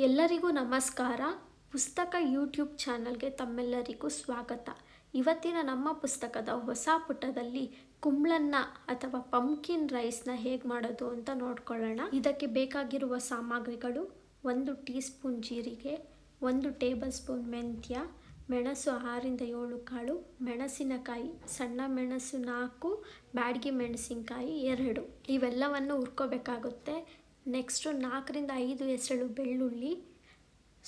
ಎಲ್ಲರಿಗೂ ನಮಸ್ಕಾರ. ಪುಸ್ತಕ ಯೂಟ್ಯೂಬ್ ಚಾನಲ್ಗೆ ತಮ್ಮೆಲ್ಲರಿಗೂ ಸ್ವಾಗತ. ಇವತ್ತಿನ ನಮ್ಮ ಪುಸ್ತಕದ ಹೊಸ ಪುಟದಲ್ಲಿ ಕುಂಬಳನ್ನ ಅಥವಾ ಪಂಪ್ಕಿನ್ ರೈಸ್ನ ಹೇಗೆ ಮಾಡೋದು ಅಂತ ನೋಡ್ಕೊಳ್ಳೋಣ. ಇದಕ್ಕೆ ಬೇಕಾಗಿರುವ ಸಾಮಗ್ರಿಗಳು: 1 ಟೀ ಸ್ಪೂನ್ ಜೀರಿಗೆ, 1 ಟೇಬಲ್ ಸ್ಪೂನ್ ಮೆಂತ್ಯ, ಮೆಣಸು 6-7 ಕಾಳು, ಮೆಣಸಿನಕಾಯಿ, ಸಣ್ಣ ಮೆಣಸು 4, ಬ್ಯಾಡಗಿ ಮೆಣಸಿನಕಾಯಿ 2. ಇವೆಲ್ಲವನ್ನು ಹುರ್ಕೋಬೇಕಾಗುತ್ತೆ. ನೆಕ್ಸ್ಟು 4-5 ಎಸಳು ಬೆಳ್ಳುಳ್ಳಿ,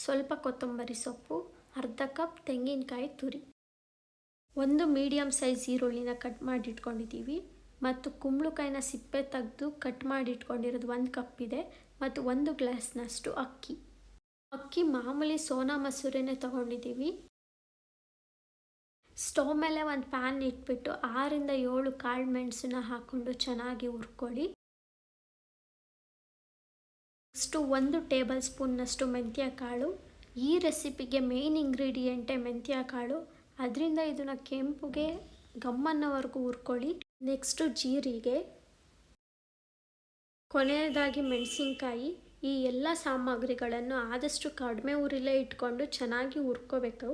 ಸ್ವಲ್ಪ ಕೊತ್ತಂಬರಿ ಸೊಪ್ಪು, ಅರ್ಧ ಕಪ್ ತೆಂಗಿನಕಾಯಿ ತುರಿ, 1 ಮೀಡಿಯಮ್ ಸೈಜ್ ಈರುಳ್ಳಿನ ಕಟ್ ಮಾಡಿ ಇಟ್ಕೊಂಡಿದ್ದೀವಿ, ಮತ್ತು ಕುಂಬಳಕಾಯಿನ ಸಿಪ್ಪೆ ತೆಗೆದು ಕಟ್ ಮಾಡಿ ಇಟ್ಕೊಂಡಿರೋದು 1 ಕಪ್ ಇದೆ, ಮತ್ತು 1 ಗ್ಲಾಸ್ನಷ್ಟು ಅಕ್ಕಿ ಮಾಮೂಲಿ ಸೋನಾ ಮಸೂರಿನೇ ತಗೊಂಡಿದ್ದೀವಿ. ಸ್ಟವ್ ಮೇಲೆ ಒಂದು ಪ್ಯಾನ್ ಇಟ್ಬಿಟ್ಟು 6-7 ಕಾಳು ಮೆಣಸನ್ನ ಹಾಕ್ಕೊಂಡು ಚೆನ್ನಾಗಿ ಹುರ್ಕೊಳ್ಳಿ. ನೆಕ್ಸ್ಟು 1 ಟೇಬಲ್ ಸ್ಪೂನ್ನಷ್ಟು ಮೆಂತ್ಯ ಕಾಳು. ಈ ರೆಸಿಪಿಗೆ ಮೇನ್ ಇಂಗ್ರೀಡಿಯೆಂಟೇ ಮೆಂತ್ಯ ಕಾಳು, ಅದರಿಂದ ಇದನ್ನು ಕೆಂಪುಗೆ ಗಮ್ಮನ್ನವರೆಗೂ ಹುರ್ಕೊಳ್ಳಿ. ನೆಕ್ಸ್ಟು ಜೀರಿಗೆ, ಕೊನೆಯದಾಗಿ ಮೆಣಸಿನ್ಕಾಯಿ. ಈ ಎಲ್ಲ ಸಾಮಗ್ರಿಗಳನ್ನು ಆದಷ್ಟು ಕಡಿಮೆ ಉರಿಲೇ ಇಟ್ಕೊಂಡು ಚೆನ್ನಾಗಿ ಹುರ್ಕೋಬೇಕು.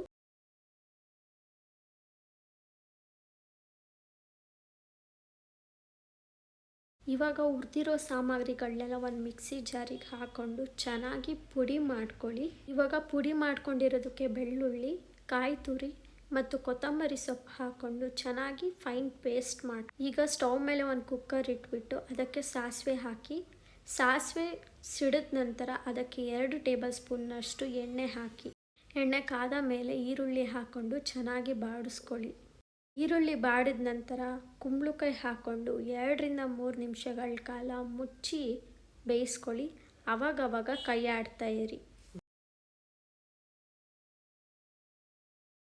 ಇವಾಗ ಹುರಿದಿರೋ ಸಾಮಗ್ರಿಗಳನ್ನೆಲ್ಲ ಒಂದು ಮಿಕ್ಸಿ ಜಾರಿಗೆ ಹಾಕ್ಕೊಂಡು ಚೆನ್ನಾಗಿ ಪುಡಿ ಮಾಡ್ಕೊಳ್ಳಿ. ಇವಾಗ ಪುಡಿ ಮಾಡ್ಕೊಂಡಿರೋದಕ್ಕೆ ಬೆಳ್ಳುಳ್ಳಿ, ಕಾಯಿ ತುರಿ ಮತ್ತು ಕೊತ್ತಂಬರಿ ಸೊಪ್ಪು ಹಾಕ್ಕೊಂಡು ಚೆನ್ನಾಗಿ ಫೈನ್ ಪೇಸ್ಟ್ ಮಾಡಿ. ಈಗ ಸ್ಟವ್ ಮೇಲೆ ಒಂದು ಕುಕ್ಕರ್ ಇಟ್ಬಿಟ್ಟು ಅದಕ್ಕೆ ಸಾಸಿವೆ ಹಾಕಿ, ಸಾಸಿವೆ ಸಿಡಿದ ನಂತರ ಅದಕ್ಕೆ 2 ಟೇಬಲ್ ಸ್ಪೂನ್ನಷ್ಟು ಎಣ್ಣೆ ಹಾಕಿ, ಎಣ್ಣೆ ಕಾದ ಮೇಲೆ ಈರುಳ್ಳಿ ಹಾಕ್ಕೊಂಡು ಚೆನ್ನಾಗಿ ಬಾಡಿಸ್ಕೊಳ್ಳಿ. ಈರುಳ್ಳಿ ಬಾಡಿದ ನಂತರ ಕುಂಬಳಕಾಯಿ ಹಾಕ್ಕೊಂಡು 2-3 ನಿಮಿಷಗಳ ಕಾಲ ಮುಚ್ಚಿ ಬೇಯಿಸ್ಕೊಳ್ಳಿ. ಅವಾಗವಾಗ ಕೈ ಆಡ್ತಾ ಇರಿ.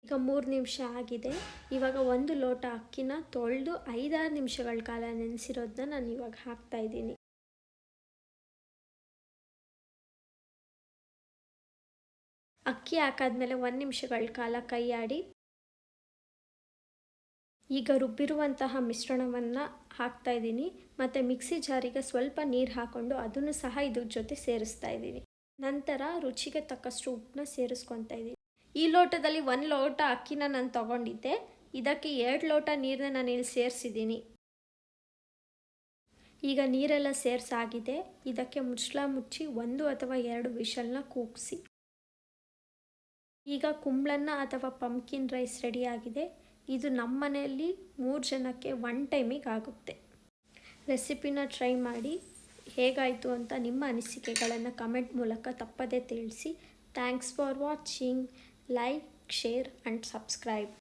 ಈಗ 3 ನಿಮಿಷ ಆಗಿದೆ. ಇವಾಗ 1 ಲೋಟ ಅಕ್ಕಿನ ತೊಳೆದು 5-6 ನಿಮಿಷಗಳ ಕಾಲ ನೆನೆಸಿರೋದನ್ನ ನಾನು ಇವಾಗ ಹಾಕ್ತಾ ಇದ್ದೀನಿ. ಅಕ್ಕಿ ಹಾಕಾದ್ಮೇಲೆ 1 ನಿಮಿಷಗಳ ಕಾಲ ಕೈ ಆಡಿ. ಈಗ ರುಬ್ಬಿರುವಂತಹ ಮಿಶ್ರಣವನ್ನು ಹಾಕ್ತಾ ಇದ್ದೀನಿ, ಮತ್ತು ಮಿಕ್ಸಿ ಜಾರಿಗೆ ಸ್ವಲ್ಪ ನೀರು ಹಾಕ್ಕೊಂಡು ಅದನ್ನು ಸಹ ಇದ್ರ ಜೊತೆ ಸೇರಿಸ್ತಾ ಇದ್ದೀನಿ. ನಂತರ ರುಚಿಗೆ ತಕ್ಕಷ್ಟು ಉಪ್ಪನ್ನ ಸೇರಿಸ್ಕೊತಾ ಇದ್ದೀನಿ. ಈ ಲೋಟದಲ್ಲಿ 1 ಲೋಟ ಅಕ್ಕಿನ ನಾನು ತಗೊಂಡಿದ್ದೆ, ಇದಕ್ಕೆ 2 ಲೋಟ ನೀರನ್ನ ನಾನು ಇಲ್ಲಿ ಸೇರಿಸಿದ್ದೀನಿ. ಈಗ ನೀರೆಲ್ಲ ಸೇರಿಸಾಗಿದೆ. ಇದಕ್ಕೆ ಮುಚ್ಚಳ ಮುಚ್ಚಿ 1 ಅಥವಾ 2 ವಿಷಲ್ನ ಕೂಗಿಸಿ. ಈಗ ಕುಂಬಳನ್ನ ಅಥವಾ ಪಂಪ್ಕಿನ್ ರೈಸ್ ರೆಡಿಯಾಗಿದೆ. ಇದು ನಮ್ಮ ಮನೆಯಲ್ಲಿ 3 ಜನಕ್ಕೆ 1 ಟೈಮಿಗೆ ಆಗುತ್ತೆ. ರೆಸಿಪಿನ ಟ್ರೈ ಮಾಡಿ, ಹೇಗಾಯಿತು ಅಂತ ನಿಮ್ಮ ಅನಿಸಿಕೆಗಳನ್ನು ಕಮೆಂಟ್ ಮೂಲಕ ತಪ್ಪದೇ ತಿಳಿಸಿ. Thanks for watching. Like, share and subscribe.